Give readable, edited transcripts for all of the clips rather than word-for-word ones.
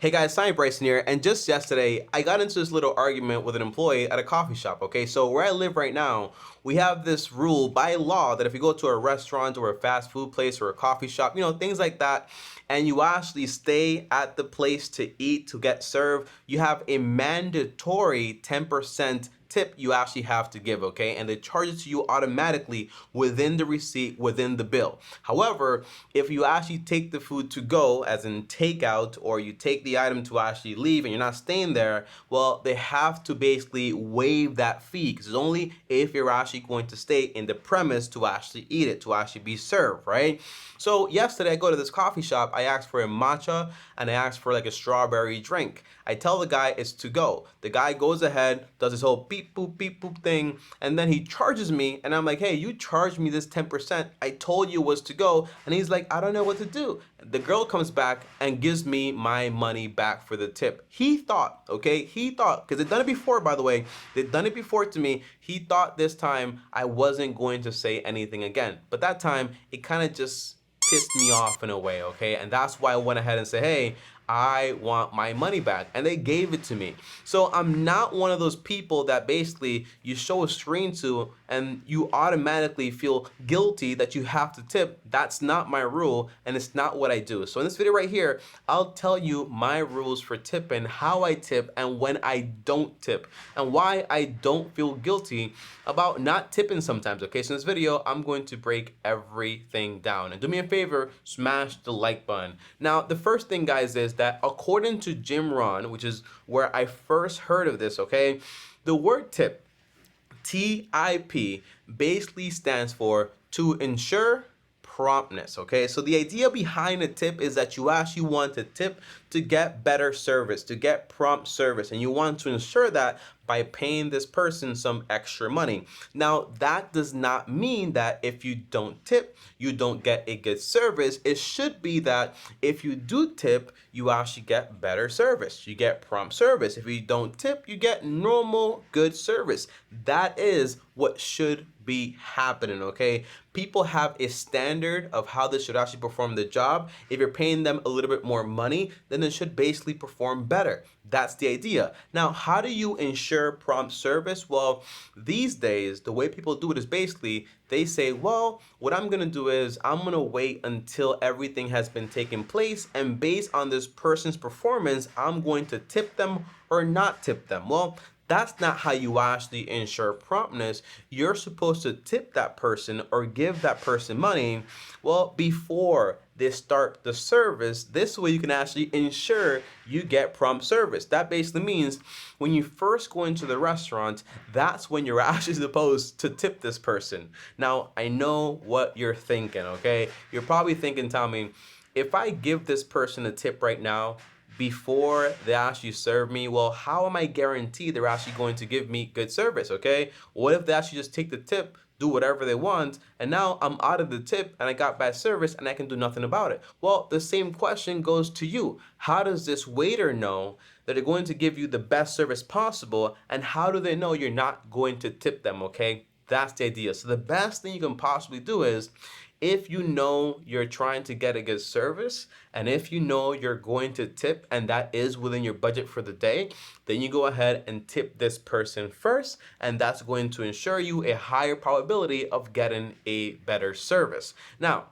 Hey guys, Simon Bryson here, and just yesterday I got into this little argument with an employee at a coffee shop. Okay, so where I live right now, we have this rule by law that if you go to a restaurant or a fast food place or a coffee shop, things like that, and you actually stay at the place to eat, to get served, you have a mandatory 10% tip you actually have to give, okay? And they charge it to you automatically within the receipt, within the bill. However, if you actually take the food to go, as in takeout, or you take the item to actually leave and you're not staying there, well, they have to basically waive that fee because it's only if you're actually going to stay in the premise to actually eat it, to actually be served, right? So yesterday I go to this coffee shop, I asked for a matcha and I asked for like a strawberry drink. I tell the guy it's to go. The guy goes ahead, does his whole beep boop thing, and then he charges me and I'm like, hey, you charged me this 10%. I told you it was to go. And he's like, I don't know what to do. The girl comes back and gives me my money back for the tip. He thought, because they've done it before, by the way. They've done it before to me. He thought this time I wasn't going to say anything again. But that time, it kind of just pissed me off in a way, okay? And that's why I went ahead and said, hey, I want my money back. And they gave it to me. So I'm not one of those people that basically you show a screen to and you automatically feel guilty that you have to tip. That's not my rule and it's not what I do. So in this video right here, I'll tell you my rules for tipping, how I tip and when I don't tip and why I don't feel guilty about not tipping sometimes, okay? So in this video, I'm going to break everything down. And do me a favor, smash the like button. Now, the first thing, guys, is that according to Jim Rohn, which is where I first heard of this, okay, the word tip, TIP, basically stands for to ensure promptness, okay? So the idea behind a tip is that you actually want to tip to get better service, to get prompt service, and you want to ensure that by paying this person some extra money. Now, that does not mean that if you don't tip, you don't get a good service. It should be that if you do tip, you actually get better service. You get prompt service. If you don't tip, you get normal good service. That is what should be happening, okay? People have a standard of how they should actually perform the job. If you're paying them a little bit more money, then they should basically perform better. That's the idea. Now, how do you ensure prompt service? Well, these days, the way people do it is basically they say, well, what I'm going to do is I'm going to wait until everything has been taken place. And based on this person's performance, I'm going to tip them or not tip them. Well, that's not how you actually ensure promptness. You're supposed to tip that person or give that person money, well, before they start the service. This way you can actually ensure you get prompt service. That basically means when you first go into the restaurant, that's when you're actually supposed to tip this person. Now, I know what you're thinking, okay? You're probably thinking, Tommy, if I give this person a tip right now, before they actually serve me, well, how am I guaranteed they're actually going to give me good service, okay? What if they actually just take the tip, do whatever they want, and now I'm out of the tip and I got bad service and I can do nothing about it? Well, the same question goes to you. How does this waiter know that they're going to give you the best service possible, and how do they know you're not going to tip them, okay? That's the idea. So the best thing you can possibly do is, if you know you're trying to get a good service, and if you know you're going to tip and that is within your budget for the day, then you go ahead and tip this person first, and that's going to ensure you a higher probability of getting a better service. Now,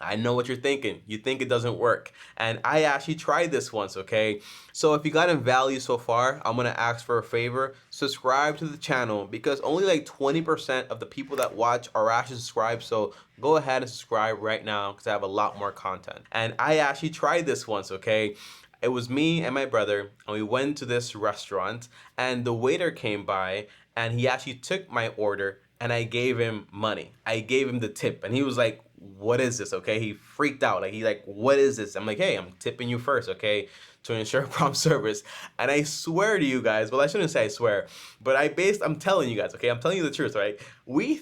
I know what you're thinking. You think it doesn't work. And I actually tried this once, okay? So if you got in value so far, I'm gonna ask for a favor. Subscribe to the channel because only like 20% of the people that watch are actually subscribed. So go ahead and subscribe right now because I have a lot more content. And I actually tried this once, okay? It was me and my brother, and we went to this restaurant, and the waiter came by, and he actually took my order, and I gave him money. I gave him the tip, and he was like, what is this, okay? He freaked out. Like, what is this? I'm like, hey, I'm tipping you first, okay, to ensure prompt service. And I swear to you guys, well, I shouldn't say I swear, but I'm telling you guys, okay? I'm telling you the truth, right? Me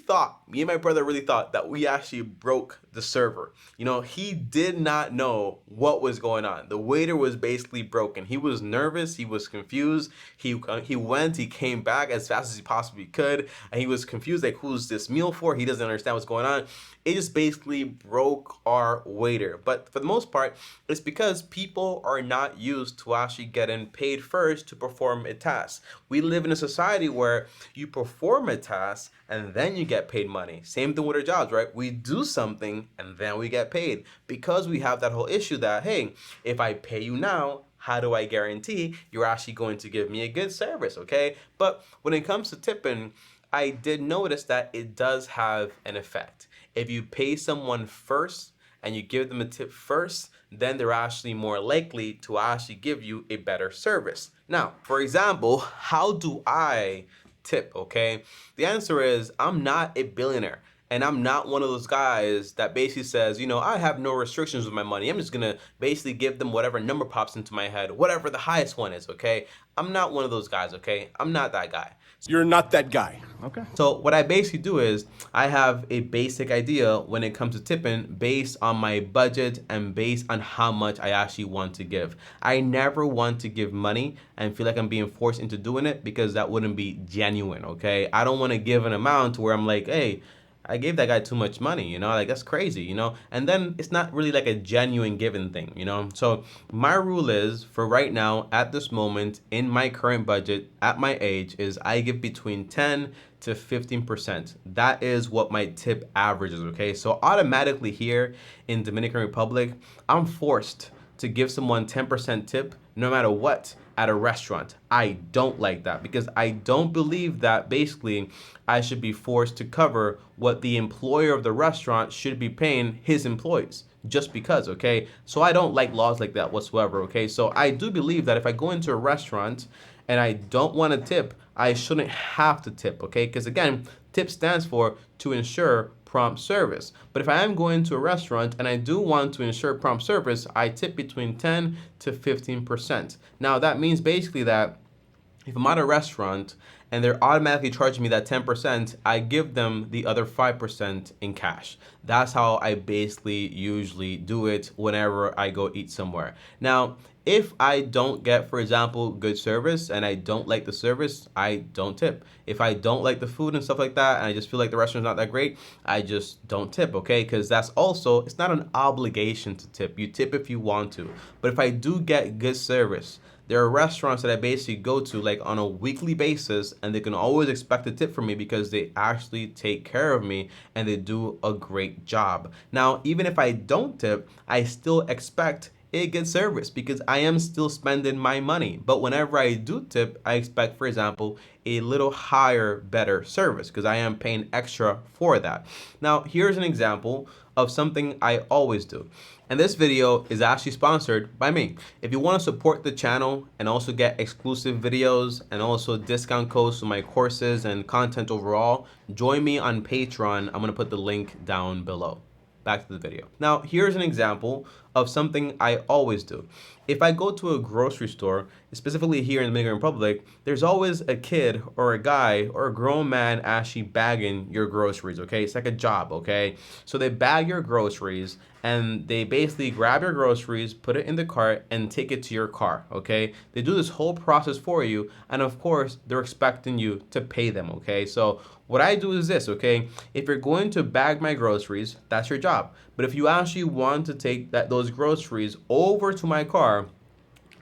and my brother really thought that we actually broke the server. He did not know what was going on. The waiter was basically broken. He was nervous. He was confused. He came back as fast as he possibly could, and he was confused, like, who's this meal for? He doesn't understand what's going on. It just basically broke our waiter. But for the most part, it's because people are not used to actually getting paid first to perform a task. We live in a society where you perform a task and then you get paid money. Same thing with our jobs, right? We do something and then we get paid, because we have that whole issue that, hey, if I pay you now, how do I guarantee you're actually going to give me a good service, okay? But when it comes to tipping, I did notice that it does have an effect. If you pay someone first and you give them a tip first, then they're actually more likely to actually give you a better service. Now, for example, how do I tip, okay? The answer is I'm not a billionaire. And I'm not one of those guys that basically says, I have no restrictions with my money. I'm just gonna basically give them whatever number pops into my head, whatever the highest one is, okay? I'm not one of those guys, okay? I'm not that guy. You're not that guy. Okay. So what I basically do is I have a basic idea when it comes to tipping based on my budget and based on how much I actually want to give. I never want to give money and feel like I'm being forced into doing it, because that wouldn't be genuine, okay? I don't want to give an amount where I'm like, hey, I gave that guy too much money, like that's crazy, and then it's not really like a genuine given thing, So my rule is, for right now, at this moment, in my current budget, at my age, is I give between 10 to 15%. That is what my tip average is, okay? So automatically here in Dominican Republic, I'm forced to give someone 10% tip no matter what at a restaurant. I don't like that, because I don't believe that basically I should be forced to cover what the employer of the restaurant should be paying his employees just because, okay? So I don't like laws like that whatsoever, okay? So I do believe that if I go into a restaurant and I don't want to tip, I shouldn't have to tip, okay? Because again, tip stands for to ensure prompt service. But if I am going to a restaurant and I do want to ensure prompt service, I tip between 10 to 15%. Now that means basically that if I'm at a restaurant and they're automatically charging me that 10%, I give them the other 5% in cash. That's how I basically usually do it whenever I go eat somewhere. Now, if I don't get, for example, good service and I don't like the service, I don't tip. If I don't like the food and stuff like that, and I just feel like the restaurant's not that great, I just don't tip, okay? Because that's also, it's not an obligation to tip. You tip if you want to. But if I do get good service, there are restaurants that I basically go to like on a weekly basis, and they can always expect a tip from me because they actually take care of me and they do a great job. Now, even if I don't tip, I still expect a good service because I am still spending my money. But whenever I do tip, I expect, for example, a little higher, better service because I am paying extra for that. Now, here's an example of something I always do. And this video is actually sponsored by me. If you want to support the channel and also get exclusive videos and also discount codes to my courses and content overall, join me on Patreon. I'm going to put the link down below. Back to the video. Now, here's an example of something I always do. If I go to a grocery store, specifically here in the Dominican Republic, there's always a kid or a guy or a grown man actually bagging your groceries, okay? It's like a job, okay? So they bag your groceries and they basically grab your groceries, put it in the cart, and take it to your car, okay? They do this whole process for you, and of course, they're expecting you to pay them, okay? So what I do is this, okay? If you're going to bag my groceries, that's your job. But if you actually want to take those groceries over to my car,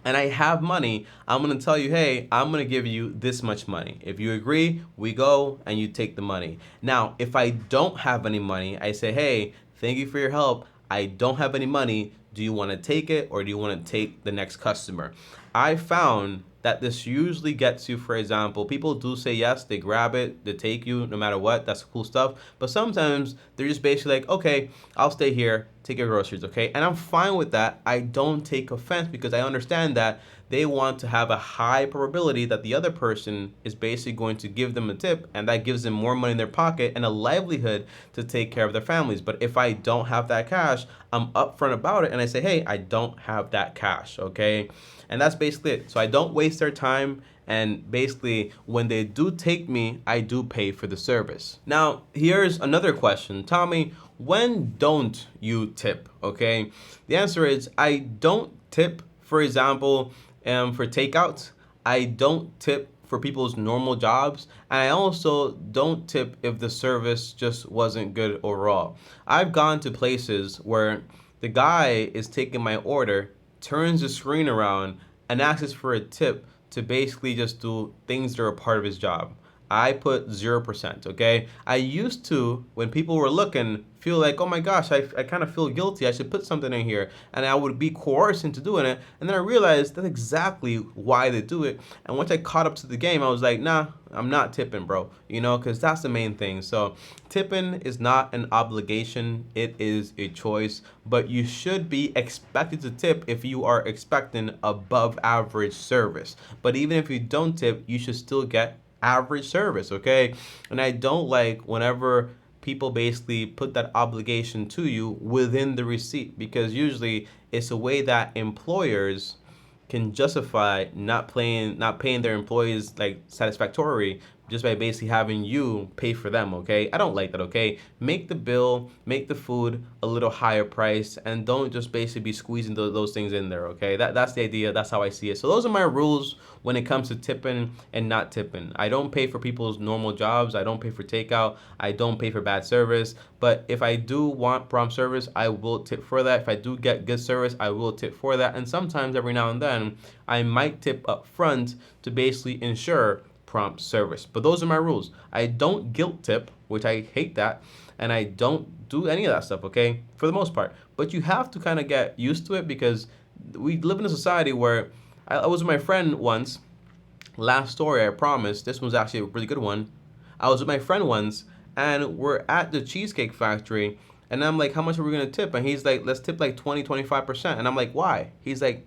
and I have money, I'm gonna tell you, hey, I'm gonna give you this much money. If you agree, we go and you take the money. Now, if I don't have any money, I say, hey, thank you for your help. I don't have any money. Do you wanna take it or do you wanna take the next customer? I found that this usually gets you, for example, people do say yes, they grab it, they take you no matter what, that's cool stuff. But sometimes they're just basically like, okay, I'll stay here, take your groceries, okay? And I'm fine with that. I don't take offense because I understand that they want to have a high probability that the other person is basically going to give them a tip, and that gives them more money in their pocket and a livelihood to take care of their families. But if I don't have that cash, I'm upfront about it and I say, hey, I don't have that cash, okay? And that's basically it. So I don't waste their time, and basically when they do take me, I do pay for the service. Now, here's another question. Tommy, when don't you tip, okay? The answer is I don't tip, for example, for takeouts. I don't tip for people's normal jobs, and I also don't tip if the service just wasn't good overall. I've gone to places where the guy is taking my order, turns the screen around and asks for a tip to basically just do things that are a part of his job. I put 0%, okay? I used to, when people were looking, feel like, oh my gosh, I kind of feel guilty. I should put something in here. And I would be coerced into doing it. And then I realized that's exactly why they do it. And once I caught up to the game, I was like, nah, I'm not tipping, bro. You know, because that's the main thing. So tipping is not an obligation. It is a choice. But you should be expected to tip if you are expecting above average service. But even if you don't tip, you should still get average service, okay? And I don't like whenever people basically put that obligation to you within the receipt, because usually it's a way that employers can justify not paying their employees like satisfactory just by basically having you pay for them, okay? I don't like that, okay? Make the bill, make the food a little higher price, and don't just basically be squeezing those things in there, okay? That's the idea. That's how I see it. So those are my rules when it comes to tipping and not tipping. I don't pay for people's normal jobs. I don't pay for takeout. I don't pay for bad service. But if I do want prompt service, I will tip for that. If I do get good service, I will tip for that. And sometimes every now and then, I might tip up front to basically ensure prompt service. But those are my rules. I don't guilt tip, which I hate that, and I don't do any of that stuff, okay? For the most part. But you have to kind of get used to it, because we live in a society where I was with my friend once. Last story, I promise. This one's actually a really good one. I was with my friend once, and we're at the Cheesecake Factory, and I'm like, how much are we gonna tip? And he's like, let's tip like 20-25%. And I'm like, why? He's like,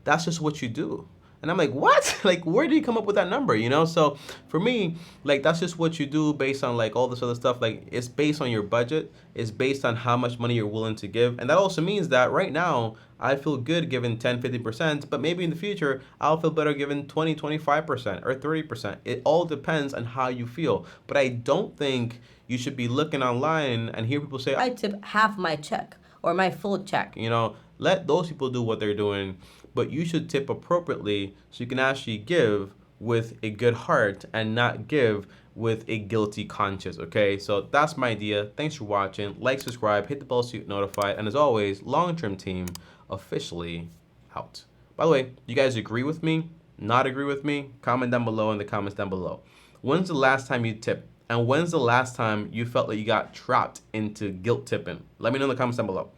that's just what you do. And I'm like, what? Like, where did he come up with that number? You know? So for me, like, that's just what you do based on like all this other stuff. Like, it's based on your budget. It's based on how much money you're willing to give. And that also means that right now, I feel good giving 10-50%, but maybe in the future, I'll feel better giving 20-25% or 30%. It all depends on how you feel. But I don't think you should be looking online and hear people say, I tip half my check or my full check. you know, let those people do what they're doing, but you should tip appropriately so you can actually give with a good heart and not give with a guilty conscience, okay? So that's my idea. Thanks for watching. Like, subscribe, hit the bell so you get notified. And as always, long-term team officially out. By the way, you guys agree with me? Not agree with me? Comment down below in the comments down below. When's the last time you tipped? And when's the last time you felt like you got trapped into guilt tipping? Let me know in the comments down below.